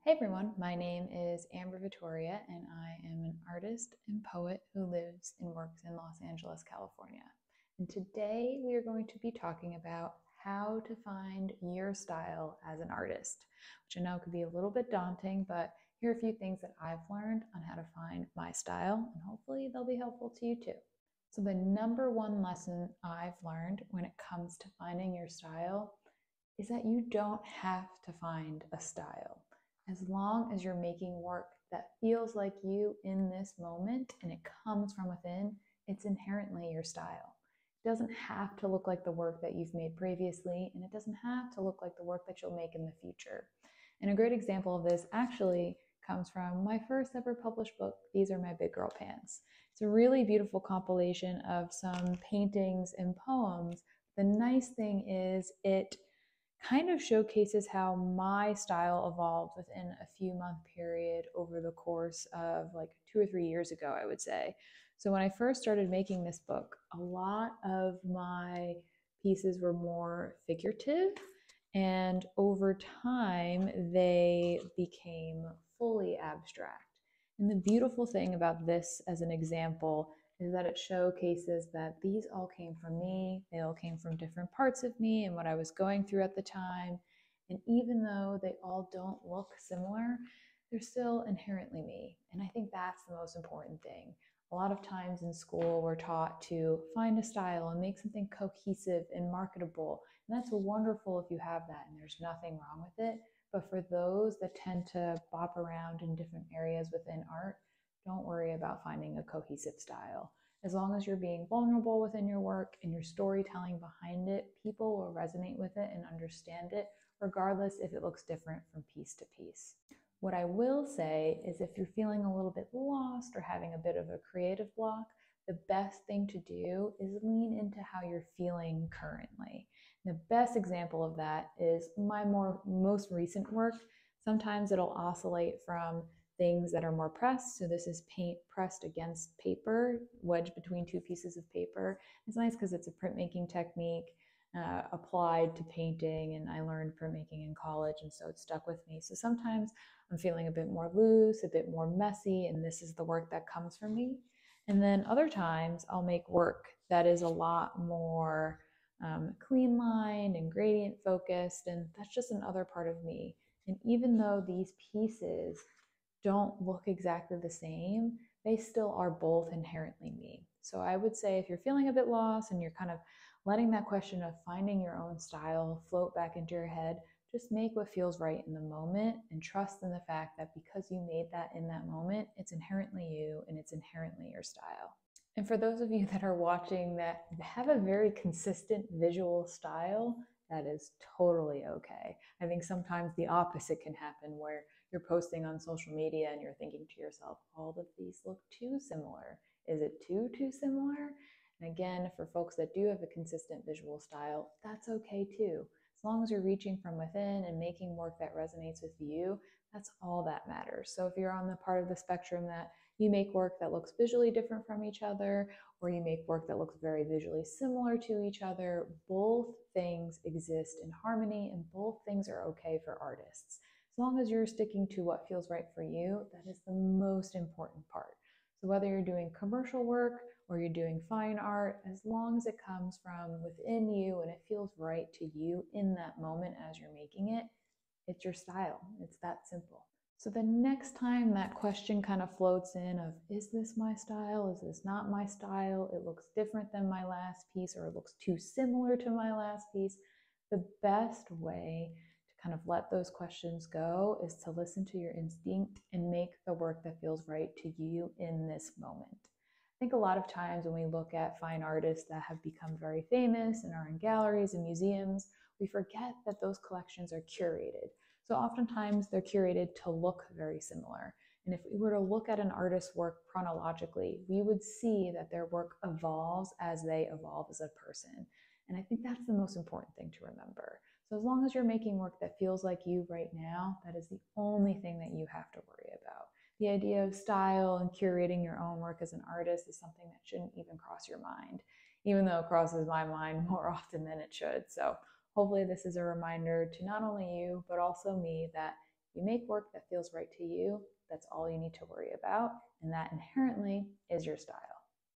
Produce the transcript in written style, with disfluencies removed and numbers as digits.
Hey everyone, my name is Vittoria, and I am an artist and poet who lives and works in Los Angeles, California. And today we are going to be talking about how to find your style as an artist, which I know could be a little bit daunting, but here are a few things that I've learned on how to find my style, and hopefully they'll be helpful to you too. So, the number one lesson I've learned when it comes to finding your style is that you don't have to find a style. As long as you're making work that feels like you in this moment and it comes from within, it's inherently your style. It doesn't have to look like the work that you've made previously, and it doesn't have to look like the work that you'll make in the future. And a great example of this actually comes from my first ever published book, These Are My Big Girl Pants. It's a really beautiful compilation of some paintings and poems. The nice thing is it kind of showcases how my style evolved within a few month period over the course of like 2 or 3 years ago, I would say. So when I first started making this book, a lot of my pieces were more figurative, and over time they became fully abstract. And the beautiful thing about this as an example is that it showcases that these all came from me. They all came from different parts of me and what I was going through at the time. And even though they all don't look similar, they're still inherently me. And I think that's the most important thing. A lot of times in school, we're taught to find a style and make something cohesive and marketable. And that's wonderful if you have that, and there's nothing wrong with it. But for those that tend to bop around in different areas within art, don't worry about finding a cohesive style. As long as you're being vulnerable within your work and your storytelling behind it, people will resonate with it and understand it, regardless if it looks different from piece to piece. What I will say is if you're feeling a little bit lost or having a bit of a creative block, the best thing to do is lean into how you're feeling currently. The best example of that is my most recent work. Sometimes it'll oscillate from things that are more pressed. So this is paint pressed against paper, wedged between two pieces of paper. It's nice because it's a printmaking technique applied to painting, and I learned printmaking in college, and so it stuck with me. So sometimes I'm feeling a bit more loose, a bit more messy, and this is the work that comes from me. And then other times I'll make work that is a lot more clean lined and gradient focused, and that's just another part of me. And even though these pieces don't look exactly the same, they still are both inherently me. So I would say if you're feeling a bit lost and you're kind of letting that question of finding your own style float back into your head, just make what feels right in the moment and trust in the fact that because you made that in that moment, it's inherently you and it's inherently your style. And for those of you that are watching that have a very consistent visual style, that is totally okay. I think sometimes the opposite can happen where you're posting on social media and you're thinking to yourself, all of these look too similar. Is it too similar? And again, for folks that do have a consistent visual style, that's okay too. As long as you're reaching from within and making work that resonates with you, that's all that matters. So if you're on the part of the spectrum that you make work that looks visually different from each other, or you make work that looks very visually similar to each other, both things exist in harmony and both things are okay for artists. As long as you're sticking to what feels right for you, that is the most important part. So whether you're doing commercial work or you're doing fine art, as long as it comes from within you and it feels right to you in that moment as you're making it, it's your style. It's that simple. So the next time that question kind of floats in of, is this my style? Is this not my style? It looks different than my last piece, or it looks too similar to my last piece. The best way to kind of let those questions go is to listen to your instinct and make the work that feels right to you in this moment. I think a lot of times when we look at fine artists that have become very famous and are in galleries and museums, we forget that those collections are curated. So oftentimes they're curated to look very similar. And if we were to look at an artist's work chronologically, we would see that their work evolves as they evolve as a person. And I think that's the most important thing to remember. So as long as you're making work that feels like you right now, that is the only thing that you have to worry about. The idea of style and curating your own work as an artist is something that shouldn't even cross your mind, even though it crosses my mind more often than it should. So hopefully this is a reminder to not only you, but also me that You make work that feels right to you. That's all you need to worry about. And that inherently is your style.